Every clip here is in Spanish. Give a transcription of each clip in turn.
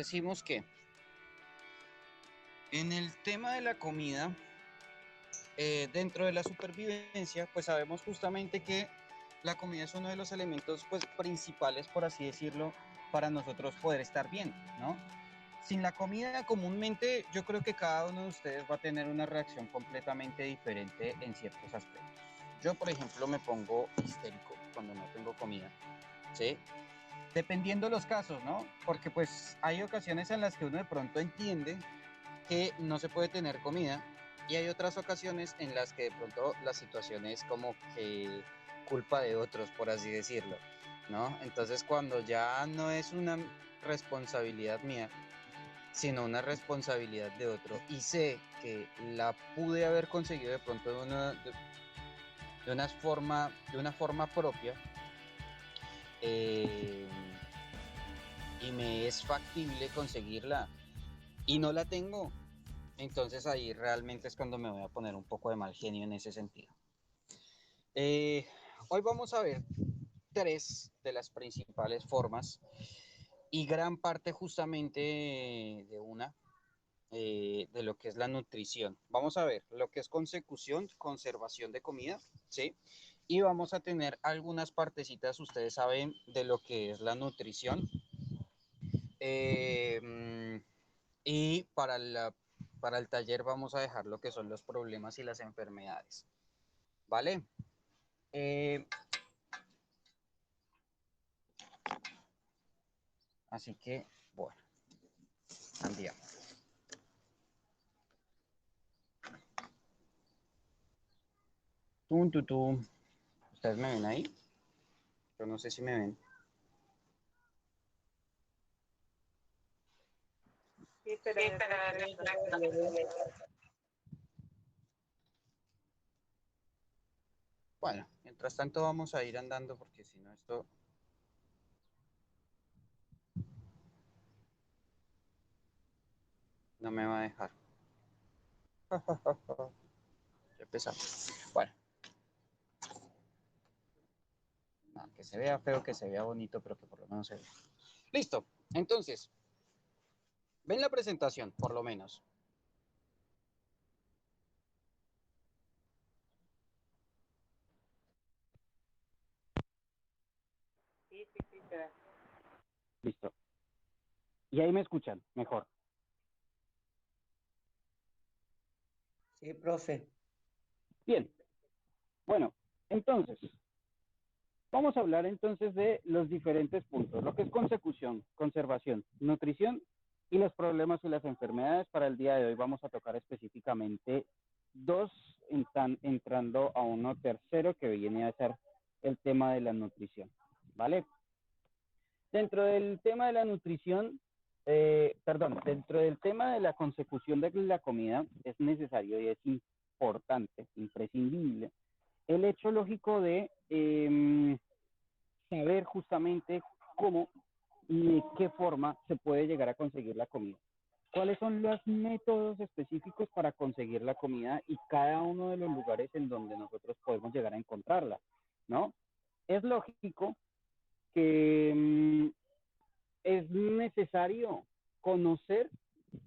decimos que en el tema de la comida, dentro de la supervivencia, pues sabemos justamente que la comida es uno de los elementos pues, principales, por así decirlo, para nosotros poder estar bien, ¿no? Sin la comida, comúnmente, yo creo que cada uno de ustedes va a tener una reacción completamente diferente en ciertos aspectos. Yo, por ejemplo, me pongo histérico cuando no tengo comida, ¿sí? Dependiendo los casos, ¿no? Porque pues hay ocasiones en las que uno de pronto entiende que no se puede tener comida y hay otras ocasiones en las que de pronto la situación es como que culpa de otros, por así decirlo, ¿no? Entonces cuando ya no es una responsabilidad mía, sino una responsabilidad de otro y sé que la pude haber conseguido de pronto de una forma propia, eh, y me es factible conseguirla y no la tengo, entonces ahí realmente es cuando me voy a poner un poco de mal genio en ese sentido. Eh, Hoy vamos a ver tres de las principales formas y gran parte justamente de una de lo que es la nutrición. Vamos a ver lo que es consecución, conservación de comida, ¿sí? Y vamos a tener algunas partecitas, ustedes saben, de lo que es la nutrición. Y para el taller vamos a dejar lo que son los problemas y las enfermedades, ¿vale? Eh, Así que, bueno, andiamo. Tum, tum, tum. ¿Ustedes me ven ahí? Yo no sé si me ven. Sí, pero en el reflejo no se le ve. Bueno, mientras tanto vamos a ir andando porque si no esto no me va a dejar. Ya empezamos. Bueno, no, que se vea feo, que se vea bonito, pero que por lo menos se vea. Listo. Entonces, ven la presentación, por lo menos. Sí, sí, sí, se ve. Listo. Y ahí me escuchan, mejor. Sí, profe. Bien. Bueno, entonces, vamos a hablar entonces de los diferentes puntos, lo que es consecución, conservación, nutrición y los problemas y las enfermedades. Para el día de hoy vamos a tocar específicamente dos, entrando a uno tercero que viene a ser el tema de la nutrición, ¿vale? Dentro del tema de la nutrición, dentro del tema de la consecución de la comida es necesario y es importante, imprescindible, el hecho lógico de saber justamente cómo y de qué forma se puede llegar a conseguir la comida. ¿Cuáles son los métodos específicos para conseguir la comida y cada uno de los lugares en donde nosotros podemos llegar a encontrarla? ¿No? Es lógico que es necesario conocer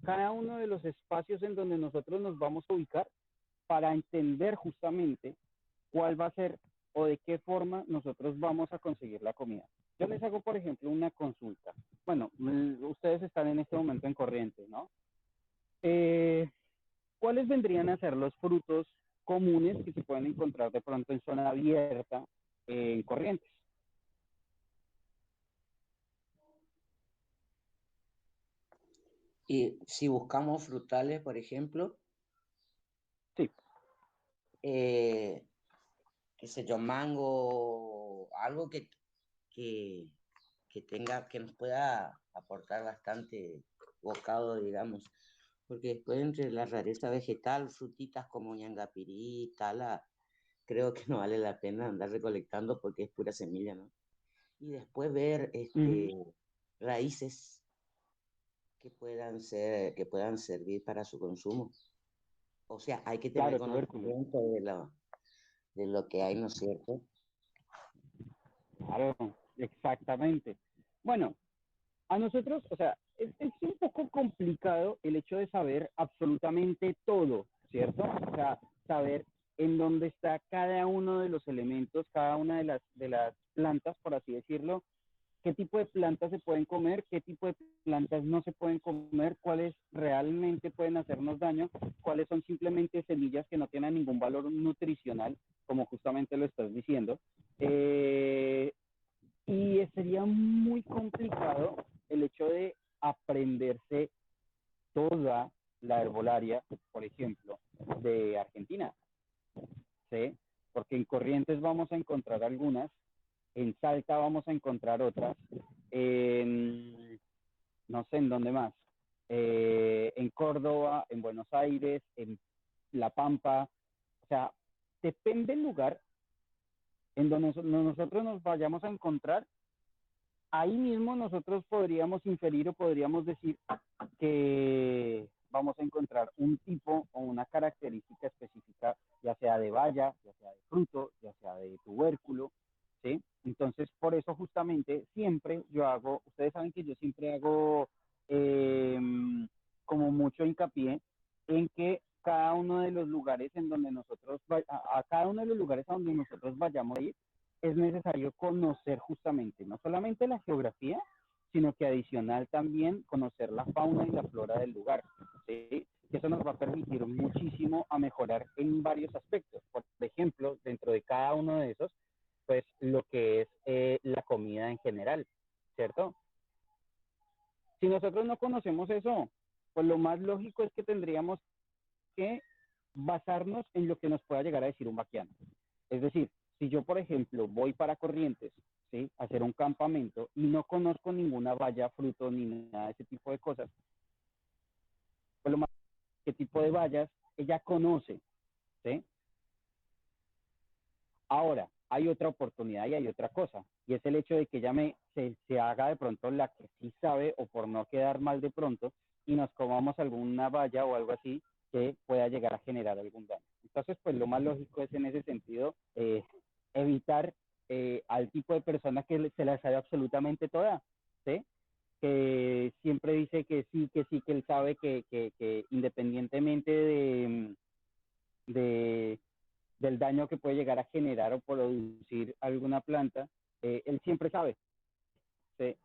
cada uno de los espacios en donde nosotros nos vamos a ubicar para entender justamente cuál va a ser o de qué forma nosotros vamos a conseguir la comida. Yo les hago, por ejemplo, una consulta. Bueno, ustedes están en este momento en Corrientes, ¿no? Eh, ¿Cuáles vendrían a ser los frutos comunes que se pueden encontrar de pronto en zona abierta en Corrientes? Y si buscamos frutales, por ejemplo, Sí, eh, qué sé yo, mango, algo que, que tenga, que nos pueda aportar bastante bocado, digamos. Porque después entre la rareza vegetal, frutitas como ñangapirí, tala, creo que no vale la pena andar recolectando porque es pura semilla, ¿no? Y después ver raíces que puedan servir para su consumo. O sea, hay que tener claro, tubérculos. conocimiento de lo que hay, ¿no es cierto? Claro, exactamente. Bueno, a nosotros, o sea, es un poco complicado el hecho de saber absolutamente todo, ¿cierto? O sea, saber en dónde está cada uno de los elementos, cada una de las plantas, por así decirlo, qué tipo de plantas se pueden comer, qué tipo de plantas no se pueden comer, cuáles realmente pueden hacernos daño, cuáles son simplemente semillas que no tienen ningún valor nutricional, como justamente lo estás diciendo. Y sería muy complicado el hecho de aprenderse toda la herbolaria, por ejemplo, de Argentina, ¿sí? Porque en Corrientes vamos a encontrar algunas, en Salta vamos a encontrar otras, en, no sé en dónde más, en Córdoba, en Buenos Aires, en La Pampa, o sea, depende del lugar en donde nosotros nos vayamos a encontrar, ahí mismo nosotros podríamos inferir o podríamos decir que vamos a encontrar un tipo o una característica específica, ya sea de valla, ya sea de fruto, ya sea de tubérculo, ¿sí? Entonces, por eso justamente siempre yo hago, ustedes saben que yo siempre hago eh, como mucho hincapié en que cada uno de los lugares en donde nosotros, a cada uno de los lugares a donde nosotros vayamos a ir, es necesario conocer justamente, no solamente la geografía, sino que adicional también conocer la fauna y la flora del lugar, ¿sí? Que eso nos va a permitir muchísimo a mejorar en varios aspectos. Por ejemplo, dentro de cada uno de esos, pues lo que es la comida en general, ¿cierto? Si nosotros no conocemos eso, pues lo más lógico es que tendríamos que basarnos en lo que nos pueda llegar a decir un vaquiano. Es decir, si yo, por ejemplo, voy para Corrientes, ¿sí? A hacer un campamento y no conozco ninguna valla, fruto, ni nada de ese tipo de cosas, pues lo más, qué tipo de vallas ella conoce, ¿sí? Ahora, hay otra oportunidad y hay otra cosa, y es el hecho de que ella se haga de pronto la que sí sabe, o por no quedar mal de pronto, y nos comamos alguna valla o algo así que pueda llegar a generar algún daño. Entonces, pues lo más lógico es en ese sentido evitar al tipo de persona que se la sabe absolutamente toda, ¿sí? Que siempre dice que sí, que él sabe que independientemente de, del daño que puede llegar a generar o producir alguna planta, él siempre sabe, ¿sí?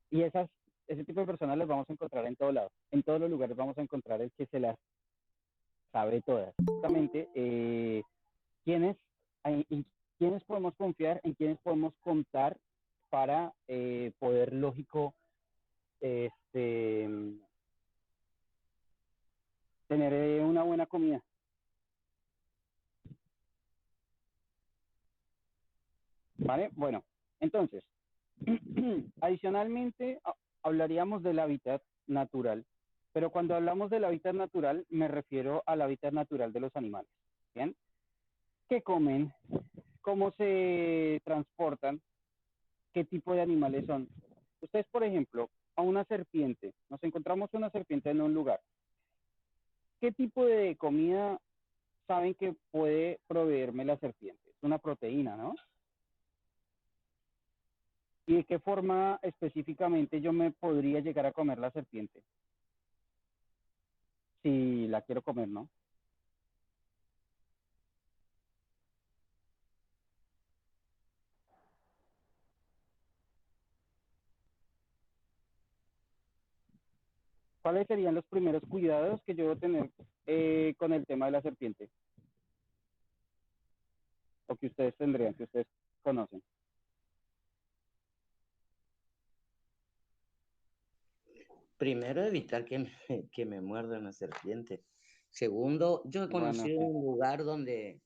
Y ese tipo de personas las vamos a encontrar en todos lados. En todos los lugares vamos a encontrar el que se las sabe todas. Justamente, ¿quiénes, en quiénes podemos confiar, en quiénes podemos contar para poder, lógico, este, tener una buena comida? ¿Vale? Bueno, entonces, adicionalmente, hablaríamos del hábitat natural, pero cuando hablamos del hábitat natural, me refiero al hábitat natural de los animales. ¿Bien? ¿Qué comen? ¿Cómo se transportan? ¿Qué tipo de animales son? Ustedes, por ejemplo, a una serpiente, nos encontramos una serpiente en un lugar. ¿Qué tipo de comida saben que puede proveerme la serpiente? Es una proteína, ¿no? ¿Y de qué forma específicamente yo me podría llegar a comer la serpiente? Si la quiero comer, ¿no? ¿Cuáles serían los primeros cuidados que yo debo tener con el tema de la serpiente? O que ustedes tendrían, que ustedes conocen. Primero, evitar que me muerda una serpiente. Segundo, yo he Bueno, conocido sí. un lugar donde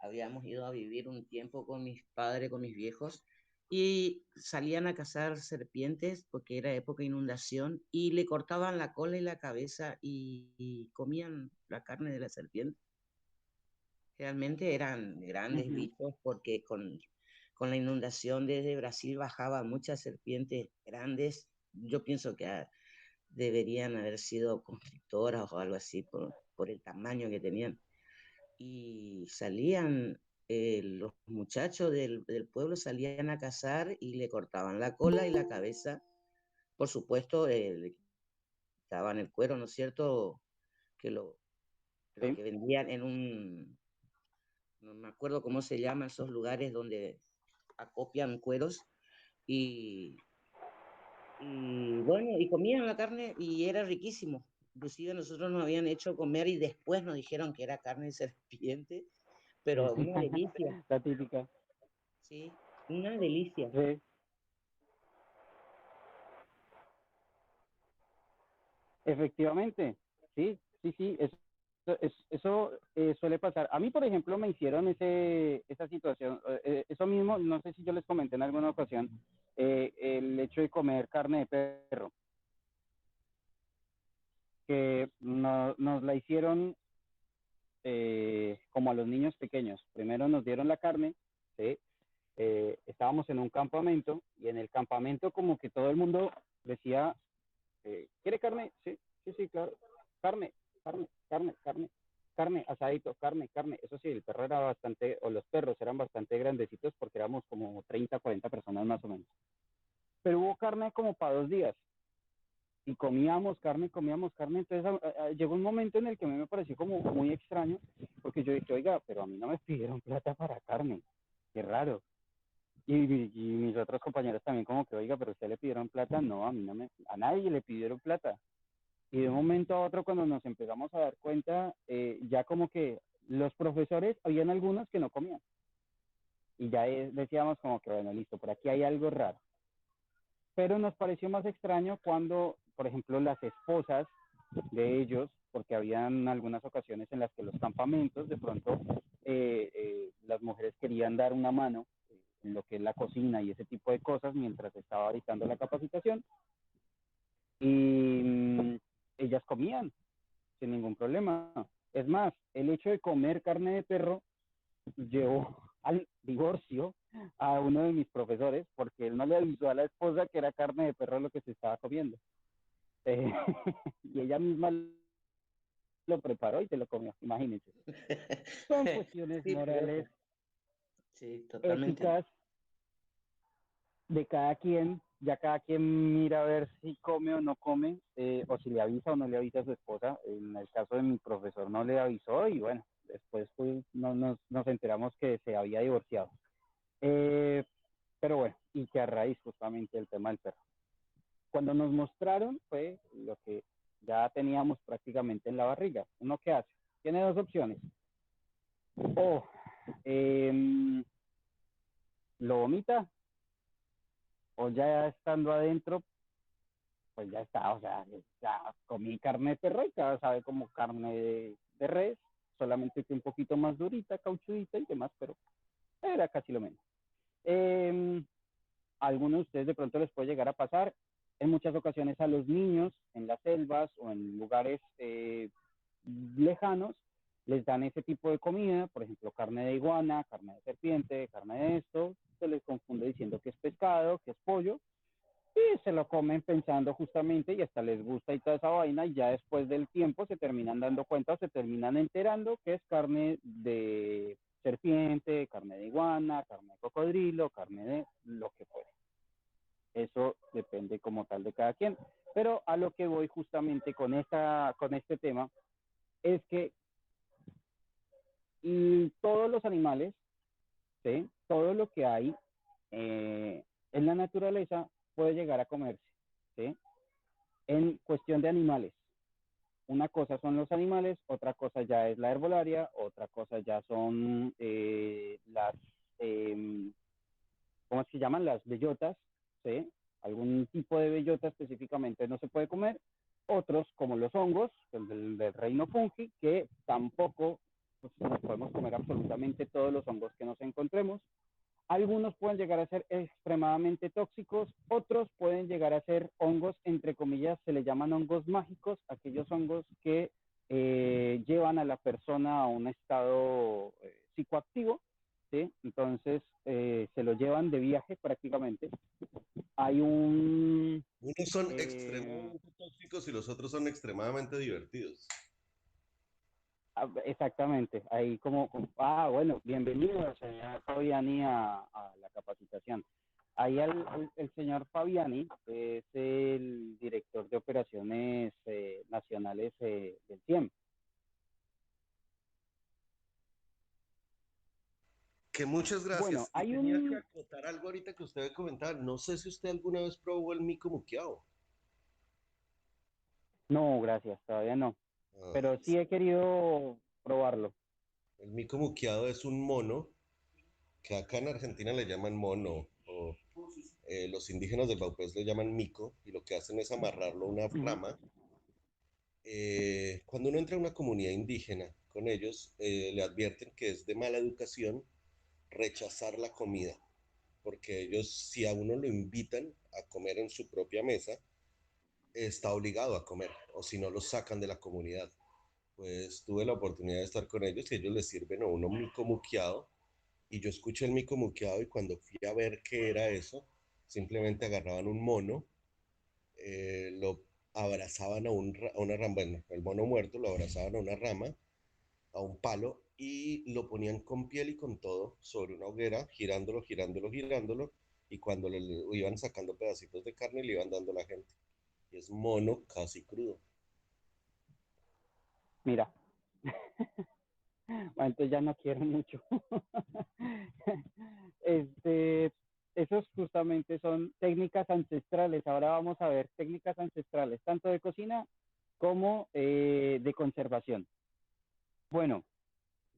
habíamos ido a vivir un tiempo con mis padres, con mis viejos, y salían a cazar serpientes porque era época de inundación y le cortaban la cola y la cabeza y comían la carne de la serpiente. Realmente eran grandes Ujú. bichos porque con la inundación desde Brasil bajaban muchas serpientes grandes. Yo pienso que deberían haber sido constrictoras o algo así por el tamaño que tenían. Y salían, los muchachos del pueblo salían a cazar y le cortaban la cola y la cabeza por supuesto, le quitaban el cuero, ¿no es cierto? Que lo ¿sí? que vendían en no me acuerdo cómo se llaman esos lugares donde acopian cueros y, y bueno, y comían la carne y era riquísimo. Inclusive nosotros nos habían hecho comer y después nos dijeron que era carne de serpiente, pero una delicia, La típica. ¿sí? Una delicia. Sí, efectivamente, sí, sí, sí, eso suele pasar. A mí, por ejemplo, me hicieron esa situación, eso mismo, no sé si yo les comenté en alguna ocasión, el hecho de comer carne de perro, que nos la hicieron como a los niños pequeños. Primero nos dieron la carne, ¿sí? Estábamos en un campamento y en el campamento como que todo el mundo decía, ¿quiere carne? Sí, sí, sí, claro. Carne, carne, carne, carne, carne, asadito, carne, carne. Eso sí, el perro era bastante, o los perros eran bastante grandecitos porque éramos como 30, 40 personas más o menos. Pero hubo carne como para 2 días y comíamos carne. Entonces llegó un momento en el que a mí me pareció como muy extraño porque yo dije, oiga, pero a mí no me pidieron plata para carne. Qué raro. Y mis otros compañeros también como que, oiga, pero usted le pidieron plata. No, a mí no me, a nadie le pidieron plata. Y de un momento a otro, cuando nos empezamos a dar cuenta, ya como que los profesores, habían algunos que no comían. Y ya decíamos como que, bueno, listo, por aquí hay algo raro. Pero nos pareció más extraño cuando, por ejemplo, las esposas de ellos, porque habían algunas ocasiones en las que los campamentos, de pronto, las mujeres querían dar una mano en lo que es la cocina y ese tipo de cosas mientras estaba dictando la capacitación. Y ellas comían sin ningún problema. Es más, el hecho de comer carne de perro llevó al divorcio a uno de mis profesores porque él no le avisó a la esposa que era carne de perro lo que se estaba comiendo. Eh, y ella misma lo preparó y se lo comió, imagínense. Son cuestiones Sí, por morales, eso. Sí, totalmente. éticas de cada quien. Ya cada quien mira a ver si come o no come, o si le avisa o no le avisa a su esposa. En el caso de mi profesor no le avisó y bueno, después pues, nos enteramos que se había divorciado. Eh, pero bueno, y que a raíz justamente del tema del perro. Cuando nos mostraron fue lo que ya teníamos prácticamente en la barriga. ¿Uno qué hace? Tiene dos opciones. O eh, lo vomita, o ya estando adentro, pues ya está. O sea, ya comí carne de perro y ya sabe como carne de res, solamente que un poquito más durita, cauchudita y demás, pero era casi lo mismo. Eh, a algunos de ustedes de pronto les puede llegar a pasar. En muchas ocasiones a los niños en las selvas o en lugares lejanos les dan ese tipo de comida, por ejemplo, carne de iguana, carne de serpiente, carne de esto, se les confunde diciendo que es pescado, que es pollo, y se lo comen pensando justamente y hasta les gusta y toda esa vaina, y ya después del tiempo se terminan dando cuenta o se terminan enterando que es carne de serpiente, carne de iguana, carne de cocodrilo, carne de lo que fuera. Eso depende como tal de cada quien. Pero a lo que voy justamente con este tema es que todos los animales, ¿sí? Todo lo que hay en la naturaleza puede llegar a comerse, ¿sí? En cuestión de animales. Una cosa son los animales, otra cosa ya es la herbolaria, otra cosa ya son eh, ¿cómo es que se llaman? Las bellotas, ¿sí? Algún tipo de bellota específicamente no se puede comer. Otros, como los hongos, el del reino fungi, que tampoco pues, nos podemos comer absolutamente todos los hongos que nos encontremos. Algunos pueden llegar a ser extremadamente tóxicos, otros pueden llegar a ser hongos, entre comillas, se le llaman hongos mágicos, aquellos hongos que llevan a la persona a un estado psicoactivo, ¿sí? Entonces se lo llevan de viaje prácticamente. Hay un... Unos son Eh, extremadamente tóxicos y los otros son extremadamente divertidos. exactamente, ahí como, bueno, bienvenido, señor Fabiani, a la capacitación. Ahí el señor Fabiani es el director de operaciones nacionales del CIEM. Que muchas Bueno, gracias. Y hay tenía que un... acotar algo ahorita que usted me comentaba. No sé si usted alguna vez probó el mico muqueado. No, gracias, todavía no. Ah, Pero sí he querido probarlo. el mico muqueado es un mono que acá en Argentina le llaman mono, o los indígenas del Baupés le llaman mico, y lo que hacen es amarrarlo a una Ujú. rama. Cuando uno entra a una comunidad indígena con ellos, le advierten que es de mala educación rechazar la comida, porque ellos, si a uno lo invitan a comer en su propia mesa, está obligado a comer, o si no, lo sacan de la comunidad. Pues tuve la oportunidad de estar con ellos y ellos les sirven a uno mico muqueado, y yo escuché el mico muqueado y cuando fui a ver qué era eso, simplemente agarraban un mono, lo abrazaban a una rama, bueno, el mono muerto lo abrazaban a una rama, a un palo, y lo ponían con piel y con todo sobre una hoguera, girándolo, girándolo, girándolo, y cuando le iban sacando pedacitos de carne le iban dando a la gente. Y es mono casi crudo. Mira, bueno, entonces ya no quiero mucho. Este, esos justamente son técnicas ancestrales. Ahora vamos a ver técnicas ancestrales, tanto de cocina como de conservación. Bueno,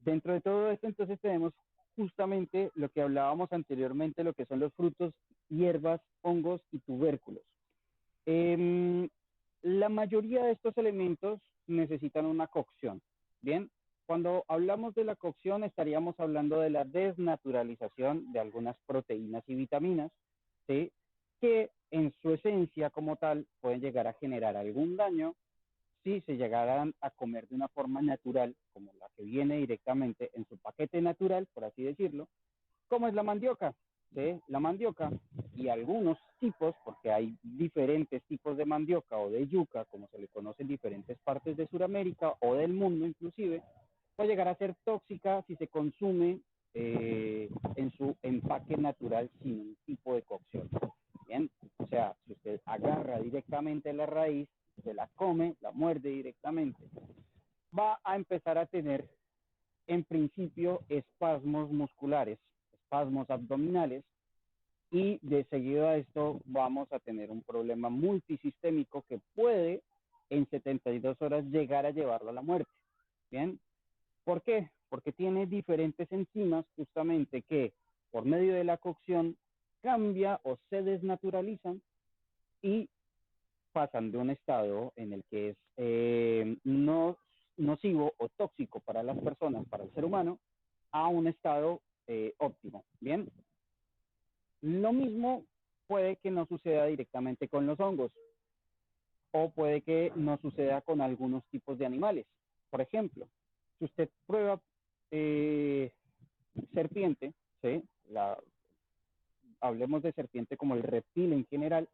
dentro de todo esto entonces tenemos justamente lo que hablábamos anteriormente, lo que son los frutos, hierbas, hongos y tubérculos. Eh, la mayoría de estos elementos necesitan una cocción. Bien, cuando hablamos de la cocción estaríamos hablando de la desnaturalización de algunas proteínas y vitaminas, ¿sí? Que en su esencia como tal pueden llegar a generar algún daño si se llegaran a comer de una forma natural, como la que viene directamente en su paquete natural, por así decirlo, como es la mandioca. ¿Sí? La mandioca y algunos tipos, porque hay diferentes tipos de mandioca o de yuca, como se le conoce en diferentes partes de Sudamérica o del mundo inclusive, puede llegar a ser tóxica si se consume en su empaque natural sin un tipo de cocción. Bien, o sea, si usted agarra directamente la raíz, se la come, la muerde directamente, va a empezar a tener en principio espasmos musculares, espasmos abdominales, y de seguido a esto vamos a tener un problema multisistémico que puede en 72 horas llegar a llevarlo a la muerte. ¿Bien? ¿Por qué? Porque tiene diferentes enzimas justamente que por medio de la cocción cambia o se desnaturalizan y pasan de un estado en el que es no nocivo o tóxico para las personas, para el ser humano, a un estado óptimo. Bien, lo mismo puede que no suceda directamente con los hongos o puede que no suceda con algunos tipos de animales. Por ejemplo, si usted prueba eh, serpiente, ¿sí? Hablemos de serpiente como el reptil en general,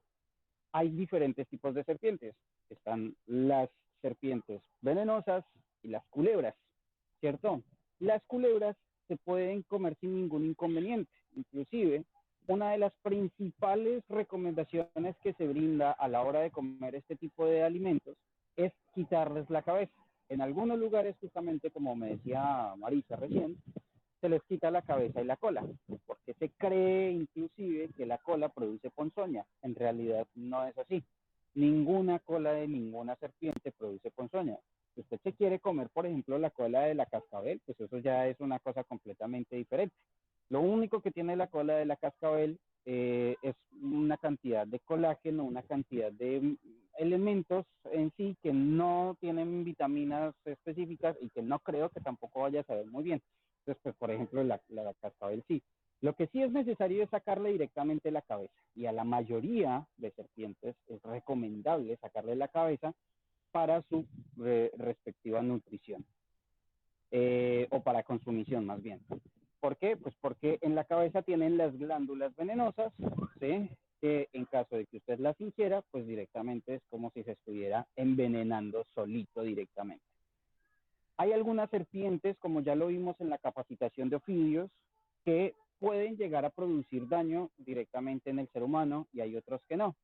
hay diferentes tipos de serpientes. Están las serpientes venenosas y las culebras, ¿cierto? Las culebras se pueden comer sin ningún inconveniente. Inclusive, una de las principales recomendaciones que se brinda a la hora de comer este tipo de alimentos es quitarles la cabeza. En algunos lugares, justamente como me decía Marisa recién, se les quita la cabeza y la cola, porque se cree inclusive que la cola produce ponzoña. En realidad no es así. Ninguna cola de ninguna serpiente produce ponzoña. Si usted se quiere comer, por ejemplo, la cola de la cascabel, pues eso ya es una cosa completamente diferente. Lo único que tiene la cola de la cascabel es una cantidad de colágeno, una cantidad de elementos en sí que no tienen vitaminas específicas y que no creo que tampoco vaya a saber muy bien. Entonces, pues, por ejemplo, la cascabel sí. Lo que sí es necesario es sacarle directamente la cabeza. Y a la mayoría de serpientes es recomendable sacarle la cabeza para su respectiva nutrición. O para consumición más bien. ¿Por qué? Pues porque en la cabeza tienen las glándulas venenosas, ¿sí? Que en caso de que usted las ingiera, pues directamente es como si se estuviera envenenando solito directamente. Hay algunas serpientes, como ya lo vimos en la capacitación de ofidios, que pueden llegar a producir daño directamente en el ser humano y hay otros que no.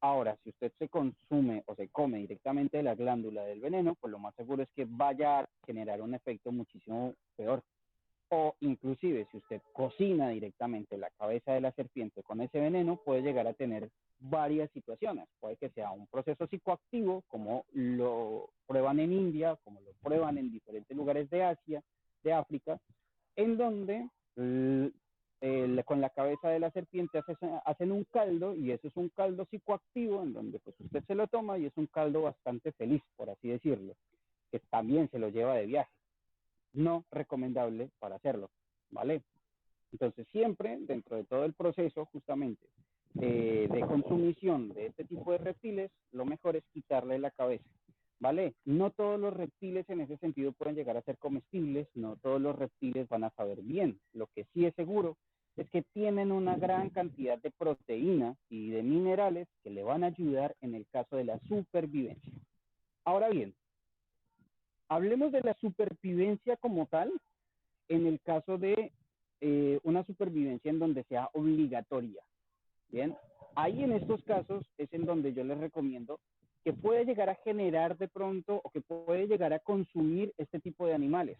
Ahora, si usted se consume o se come directamente de la glándula del veneno, pues lo más seguro es que vaya a generar un efecto muchísimo peor. O inclusive si usted cocina directamente la cabeza de la serpiente con ese veneno, puede llegar a tener varias situaciones. Puede que sea un proceso psicoactivo, como lo prueban en India, como lo prueban en diferentes lugares de Asia, de África, en donde con la cabeza de la serpiente hacen un caldo y eso es un caldo psicoactivo en donde pues usted se lo toma y es un caldo bastante feliz, por así decirlo, que también se lo lleva de viaje. No recomendable para hacerlo, ¿vale? Entonces siempre dentro de todo el proceso justamente de consumición de este tipo de reptiles, lo mejor es quitarle la cabeza, ¿vale? No todos los reptiles en ese sentido pueden llegar a ser comestibles, no todos los reptiles van a saber bien. Lo que sí es seguro es que tienen una gran cantidad de proteínas y de minerales que le van a ayudar en el caso de la supervivencia. Ahora bien, hablemos de la supervivencia como tal en el caso de una supervivencia en donde sea obligatoria. Bien, ahí en estos casos es en donde yo les recomiendo que puede llegar a generar de pronto o que puede llegar a consumir este tipo de animales.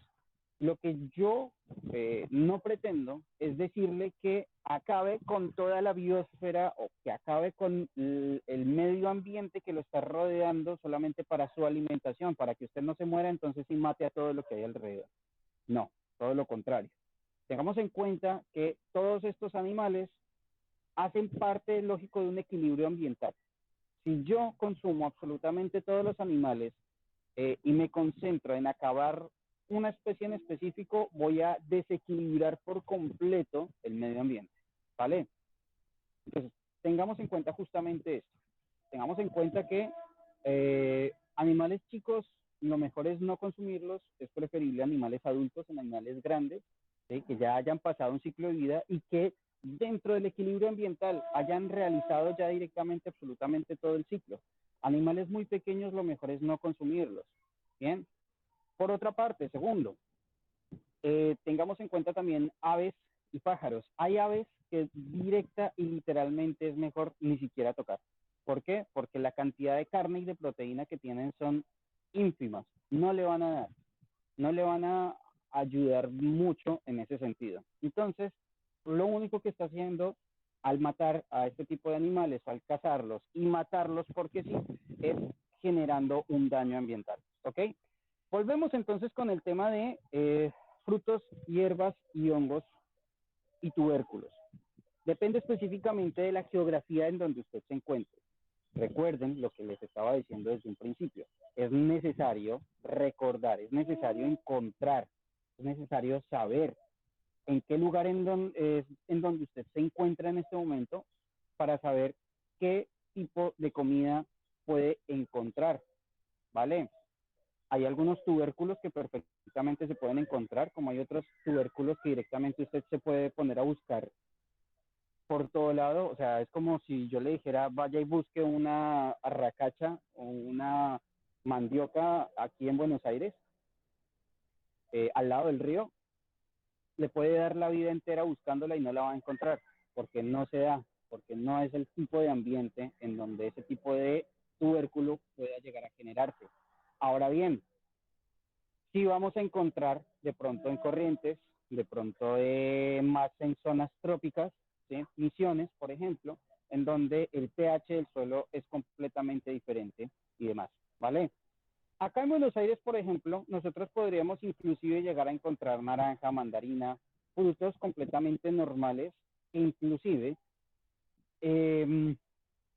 Lo que yo no pretendo es decirle que acabe con toda la biosfera o que acabe con el medio ambiente que lo está rodeando solamente para su alimentación, para que usted no se muera entonces y mate a todo lo que hay alrededor. No, todo lo contrario. Tengamos en cuenta que todos estos animales hacen parte, lógico, de un equilibrio ambiental. Si yo consumo absolutamente todos los animales y me concentro en acabar una especie en específico, voy a desequilibrar por completo el medio ambiente, ¿vale? Entonces, tengamos en cuenta justamente esto. Tengamos en cuenta que animales chicos, lo mejor es no consumirlos, es preferible animales adultos en animales grandes, ¿sí? Que ya hayan pasado un ciclo de vida y que dentro del equilibrio ambiental hayan realizado ya directamente absolutamente todo el ciclo. Animales muy pequeños, lo mejor es no consumirlos, ¿bien? Por otra parte, segundo, tengamos en cuenta también aves y pájaros. Hay aves que directa y literalmente es mejor ni siquiera tocar. ¿Por qué? Porque la cantidad de carne y de proteína que tienen son ínfimas. No le van a dar, no le van a ayudar mucho en ese sentido. Entonces, lo único que está haciendo al matar a este tipo de animales, al cazarlos y matarlos porque sí, es generando un daño ambiental. ¿Ok? Volvemos entonces con el tema de frutos, hierbas y hongos y tubérculos. Depende específicamente de la geografía en donde usted se encuentre. Recuerden lo que les estaba diciendo desde un principio. Es necesario recordar, es necesario encontrar, es necesario saber en qué lugar en donde usted se encuentra en este momento para saber qué tipo de comida puede encontrar, ¿vale? Hay algunos tubérculos que perfectamente se pueden encontrar, como hay otros tubérculos que directamente usted se puede poner a buscar por todo lado. O sea, es como si yo le dijera, vaya y busque una arracacha o una mandioca aquí en Buenos Aires, al lado del río. Le puede dar la vida entera buscándola y no la va a encontrar, porque no se da, porque no es el tipo de ambiente en donde ese tipo de tubérculo pueda llegar a generarse. Ahora bien, sí vamos a encontrar de pronto en corrientes, de pronto más en zonas trópicas, ¿sí? Misiones, por ejemplo, en donde el pH del suelo es completamente diferente y demás, ¿vale? Acá en Buenos Aires, por ejemplo, nosotros podríamos inclusive llegar a encontrar naranja, mandarina, frutos completamente normales, que inclusive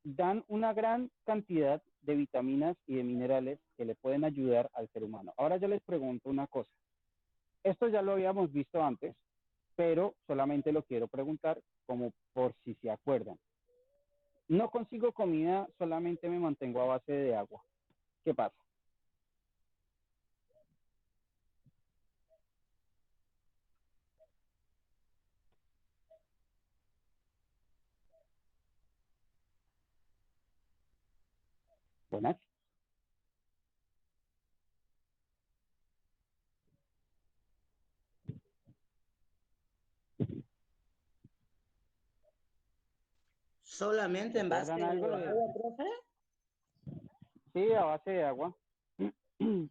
dan una gran cantidad de vitaminas y de minerales que le pueden ayudar al ser humano. Ahora yo les pregunto una cosa. Esto ya lo habíamos visto antes, pero solamente lo quiero preguntar como por si se acuerdan. No consigo comida, solamente me mantengo a base de agua. ¿Qué pasa? Buenas. ¿Solamente en base ¿Recuerdan algo de de...? agua, profe? Sí, a base de agua. Hay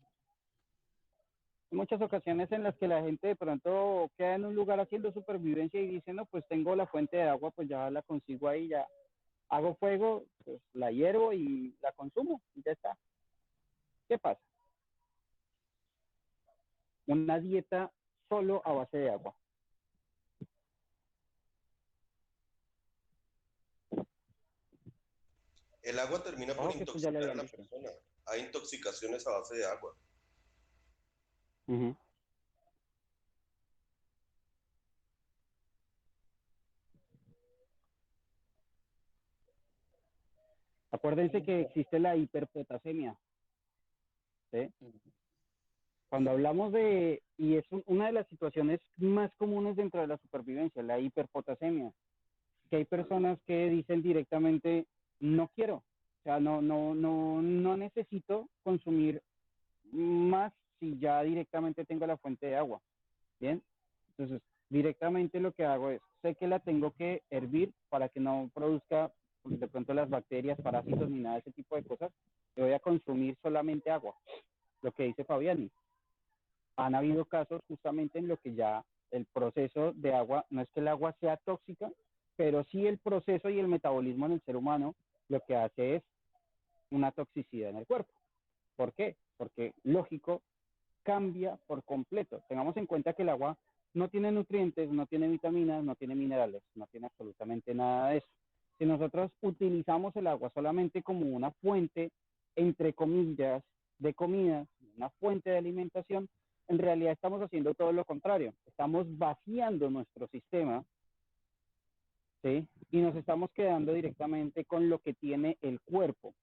muchas ocasiones en las que la gente de pronto queda en un lugar haciendo supervivencia y dice, no, pues tengo la fuente de agua, pues ya la consigo ahí, ya hago fuego, pues la hiervo y la consumo y ya está. ¿Qué pasa? Una dieta solo a base de agua. El agua termina por Ojo que esto ya le intoxicar a habían la dicho. persona. Hay intoxicaciones a base de agua. Uh-huh. Acuérdense que existe la hiperpotasemia, ¿sí? Cuando hablamos de, y es una de las situaciones más comunes dentro de la supervivencia, la hiperpotasemia, que hay personas que dicen directamente, no quiero, o sea, no necesito consumir más si ya directamente tengo la fuente de agua, ¿bien? Entonces, directamente lo que hago es, sé que la tengo que hervir para que no produzca de pronto las bacterias, parásitos ni nada de ese tipo de cosas, y voy a consumir solamente agua, lo que dice Fabiani. Han habido casos justamente en lo que ya el proceso de agua, no es que el agua sea tóxica, pero sí el proceso y el metabolismo en el ser humano lo que hace es una toxicidad en el cuerpo. ¿Por qué? Porque, lógico, cambia por completo. Tengamos en cuenta que el agua no tiene nutrientes, no tiene vitaminas, no tiene minerales, no tiene absolutamente nada de eso. Si nosotros utilizamos el agua solamente como una fuente, entre comillas, de comida, una fuente de alimentación, en realidad estamos haciendo todo lo contrario. Estamos vaciando nuestro sistema, ¿sí? Y nos estamos quedando directamente con lo que tiene el cuerpo,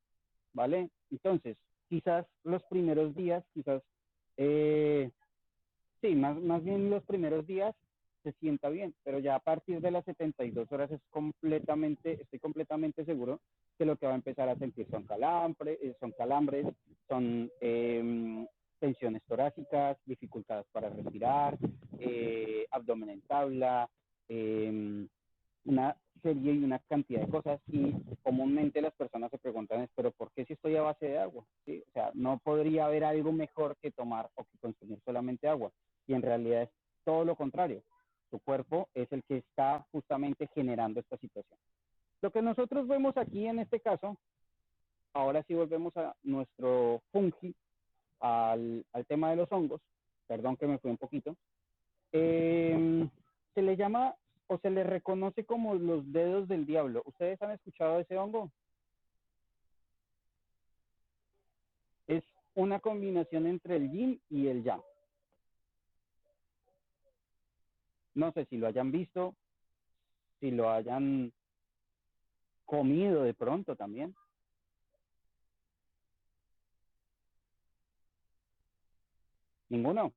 ¿vale? Entonces, quizás los primeros días, sí, más bien los primeros días se sienta bien, pero ya a partir de las 72 horas estoy completamente seguro que lo que va a empezar a sentir son calambres, son tensiones torácicas, dificultades para respirar, abdomen en tabla, una serie y una cantidad de cosas, y comúnmente las personas se preguntan, pero ¿por qué si estoy a base de agua? ¿Sí? O sea, no podría haber algo mejor que tomar o que consumir solamente agua, y en realidad es todo lo contrario. Tu cuerpo es el que está justamente generando esta situación. Lo que nosotros vemos aquí en este caso, ahora sí volvemos a nuestro fungi, al tema de los hongos, perdón que me fui un poquito, se le llama o se le reconoce como los dedos del diablo. ¿Ustedes han escuchado de ese hongo? Es una combinación entre el yin y el yang. No sé si lo hayan visto, si lo hayan comido de pronto también. ¿Ninguno?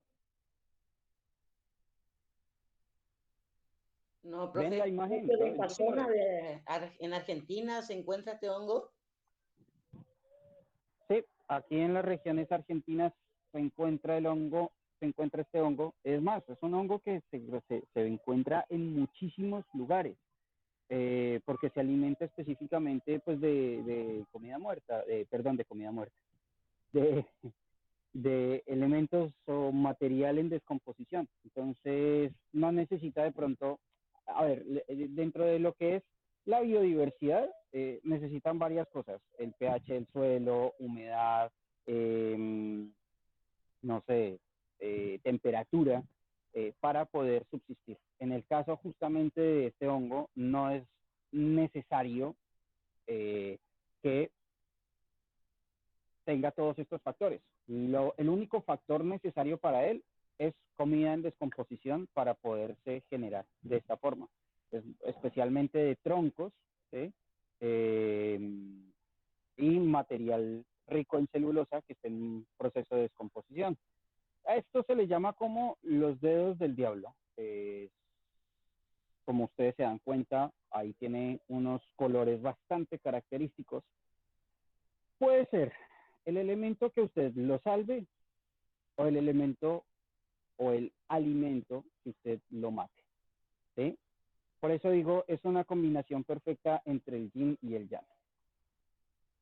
No, ¿Ven la profe, imagen? ¿en esta Yo se lo... zona en Argentina se encuentra este hongo? Sí, aquí en las regiones argentinas se encuentra el hongo, se encuentra este hongo. Es más, es un hongo que se encuentra en muchísimos lugares, porque se alimenta específicamente pues de comida muerta, perdón, de comida muerta, de, de elementos o material en descomposición. Entonces, no necesita de pronto, a ver, dentro de lo que es la biodiversidad, necesitan varias cosas, el pH del suelo, humedad, eh, no sé, temperatura, para poder subsistir. En el caso justamente de este hongo, no es necesario que tenga todos estos factores. El único factor necesario para él es comida en descomposición para poderse generar de esta forma, especialmente de troncos, ¿sí? Y material rico en celulosa que está en proceso de descomposición. A esto se le llama como los dedos del diablo. Como ustedes se dan cuenta, ahí tiene unos colores bastante característicos. Puede ser el elemento que usted lo salve o el elemento o el alimento que usted lo mate, ¿sí? Por eso digo, es una combinación perfecta entre el yin y el yang.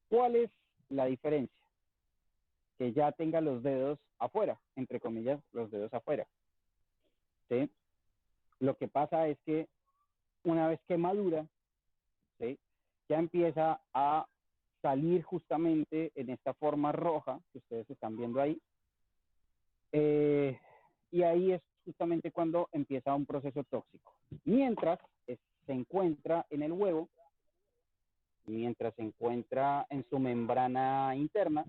¿Cuál es la diferencia? Que ya tenga los dedos afuera, entre comillas, los dedos afuera. ¿Sí? Lo que pasa es que una vez que madura, ¿sí? Ya empieza a salir justamente en esta forma roja que ustedes están viendo ahí. Y ahí es justamente cuando empieza un proceso tóxico. Mientras se encuentra en el huevo, mientras se encuentra en su membrana interna,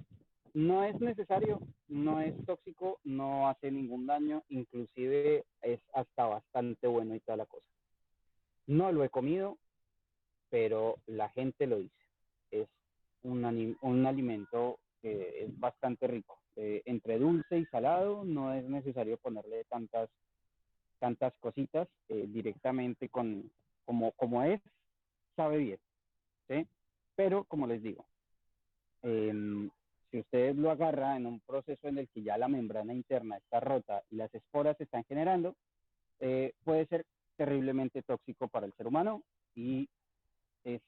no es necesario, no es tóxico, no hace ningún daño, inclusive es hasta bastante bueno y toda la cosa. No lo he comido, pero la gente lo dice. Es un alimento que es bastante rico. Entre dulce y salado no es necesario ponerle tantas cositas directamente como es, sabe bien, ¿sí? Pero como les digo, si usted lo agarra en un proceso en el que ya la membrana interna está rota y las esporas se están generando, puede ser terriblemente tóxico para el ser humano y es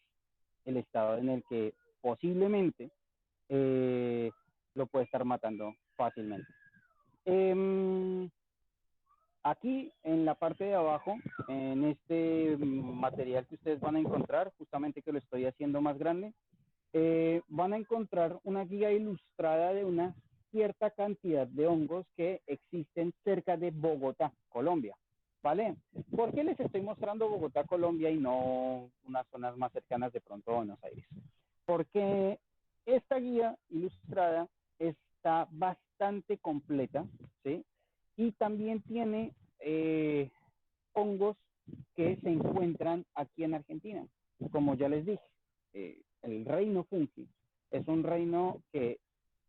el estado en el que posiblemente lo puede estar matando fácilmente. Aquí en la parte de abajo, en este material que ustedes van a encontrar, justamente que lo estoy haciendo más grande, van a encontrar una guía ilustrada de una cierta cantidad de hongos que existen cerca de Bogotá, Colombia, ¿vale? ¿Por qué les estoy mostrando Bogotá, Colombia y no unas zonas más cercanas de pronto a Buenos Aires? Porque esta guía ilustrada está bastante completa, ¿sí? Y también tiene hongos que se encuentran aquí en Argentina. Como ya les dije, el reino fungi es un reino que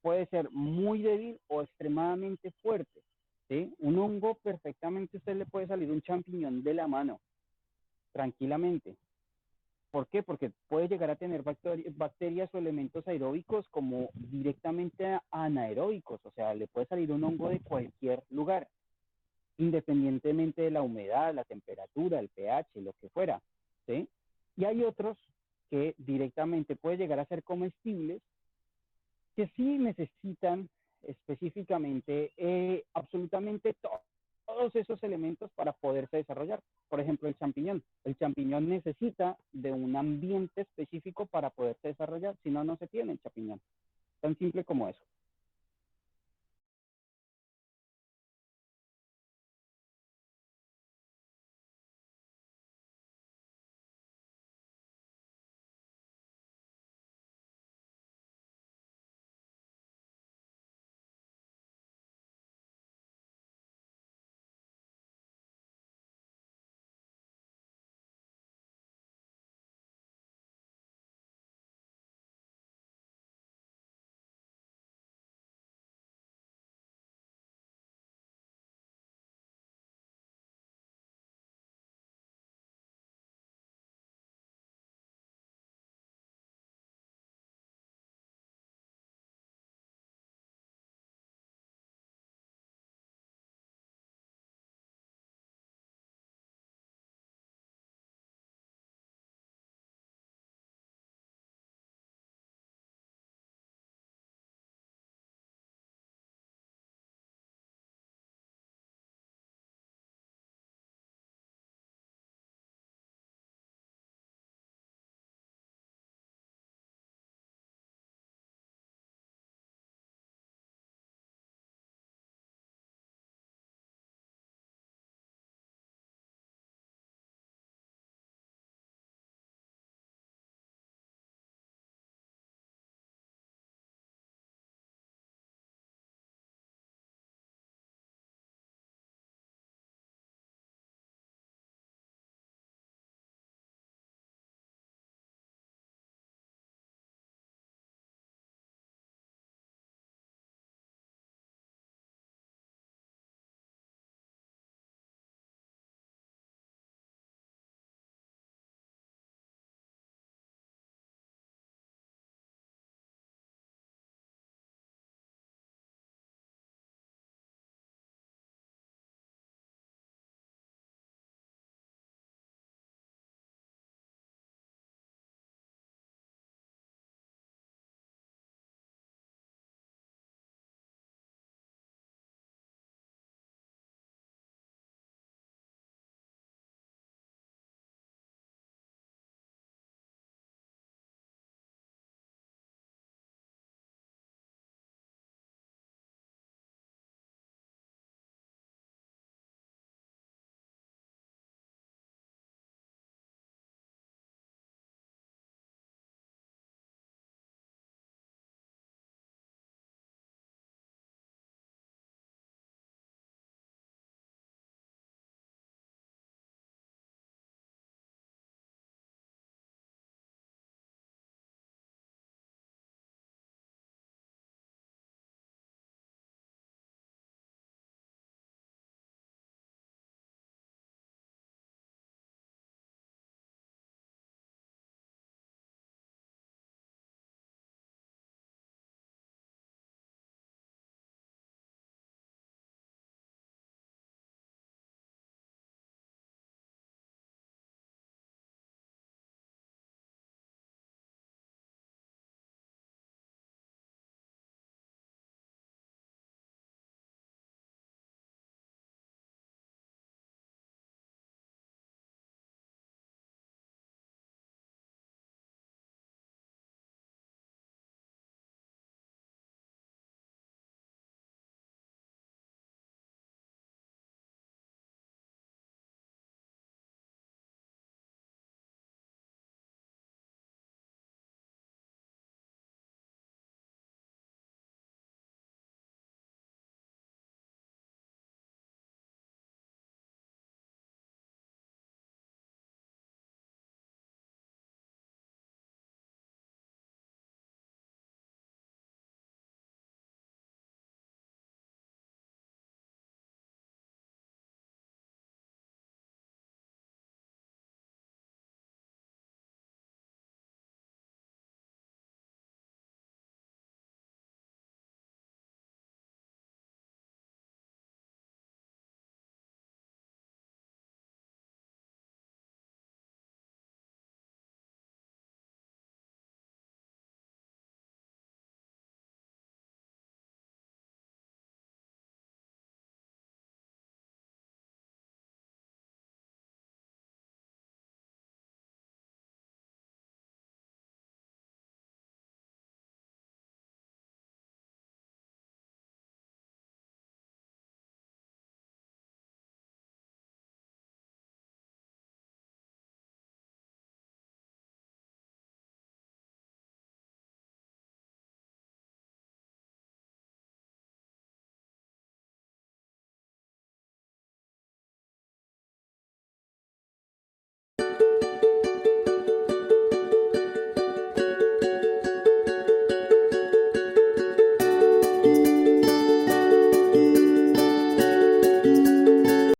puede ser muy débil o extremadamente fuerte, ¿sí? Un hongo perfectamente usted le puede salir un champiñón de la mano, tranquilamente. ¿Por qué? Porque puede llegar a tener bacterias o elementos aeróbicos como directamente anaeróbicos, o sea, le puede salir un hongo de cualquier lugar, independientemente de la humedad, la temperatura, el pH, lo que fuera, ¿sí? Y hay otros que directamente pueden llegar a ser comestibles, que sí necesitan específicamente absolutamente todos esos elementos para poderse desarrollar. Por ejemplo, el champiñón. El champiñón necesita de un ambiente específico para poderse desarrollar, si no, no se tiene el champiñón. Tan simple como eso.